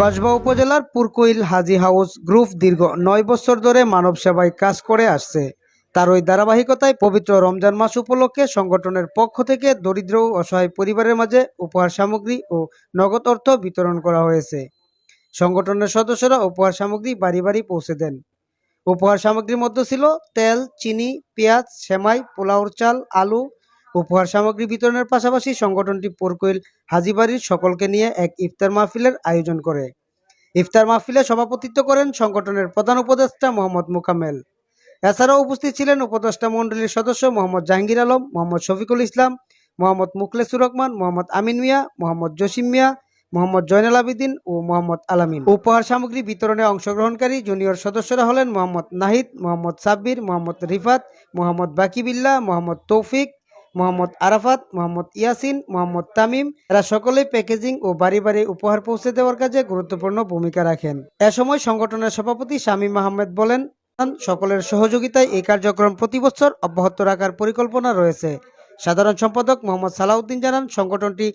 কসবা উপজেলার পুরকইল হাজী house group দীর্ঘ ৯ বছর ধরে মানব সেবায় কাজ করে আসছে। তার ওই ধারাবাহিকতায় পবিত্র রমজান মাস উপলক্ষে সংগঠনের পক্ষ থেকে দরিদ্র ও অসহায় পরিবারের মাঝে উপহার সামগ্রী ও নগদ অর্থ বিতরণ করা হয়েছে। সংগঠনের সদস্যরা উপহার সামগ্রী বাড়ি বাড়ি পৌঁছে দেন। উপহার সামগ্রীর মধ্যে ছিল তেল, চিনি, পেঁয়াজ, সেমাই, পোলাওর চাল, আলু। উপহার সামগ্রী বিতরণের পাশাপাশি সংগঠনটি পুরকইল হাজীবাড়ির সকলকে নিয়ে এক ইফতার মাহফিলের আয়োজন করে। ইফতার মাহফিলে সভাপতিত্ব করেন সংগঠনের প্রধান উপদেষ্টা মোহাম্মদ মোকাম্মেল। এছাড়াও উপস্থিত ছিলেন উপদেষ্টা মণ্ডলীর সদস্য মোহাম্মদ জাহাঙ্গীর আলম, মোহাম্মদ শফিকুল ইসলাম, মোহাম্মদ মুখলেসুর রহমান, মোহাম্মদ আমিন মিয়া, মোহাম্মদ জসিম মিয়া, মোহাম্মদ জয়নাল আবেদিন ও মোহাম্মদ আলামিন। উপহার সামগ্রী বিতরণে অংশগ্রহণকারী জুনিয়র সদস্যরা হলেন মোহাম্মদ নাহিদ, মোহাম্মদ সাব্বির, মোহাম্মদ রিফাত, মোহাম্মদ বাকিবিল্লাহ, মোহাম্মদ তৌফিক, মোহাম্মদ আরাফাত, মোহাম্মদ ইয়াসিন, মোহাম্মদ তামিম। এরা সকলেই প্যাকেজিং ও বাড়ি বাড়ি উপহার পৌঁছে দেওয়ার কাজে গুরুত্বপূর্ণ ভূমিকা রাখেন। এ সময় সংগঠনের সভাপতি শামীম আহমেদ বলেন, সকলের সহযোগিতায় এই কার্যক্রম প্রতি বছর অব্যাহত রাখার পরিকল্পনা রয়েছে। সাধারণ সম্পাদক মোহাম্মদ সালাউদ্দিন জানান, সংগঠনটি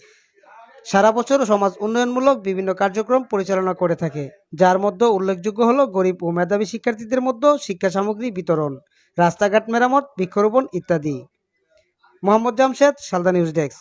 সারা বছর সমাজ উন্নয়নমূলক বিভিন্ন কার্যক্রম পরিচালনা করে থাকে, যার মধ্যে উল্লেখযোগ্য হলো গরিব ও মেধাবী শিক্ষার্থীদের মধ্যে শিক্ষা সামগ্রী বিতরণ, রাস্তাঘাট মেরামত, বৃক্ষরোপণ ইত্যাদি। Mohammad Jamshed, Salda news desk.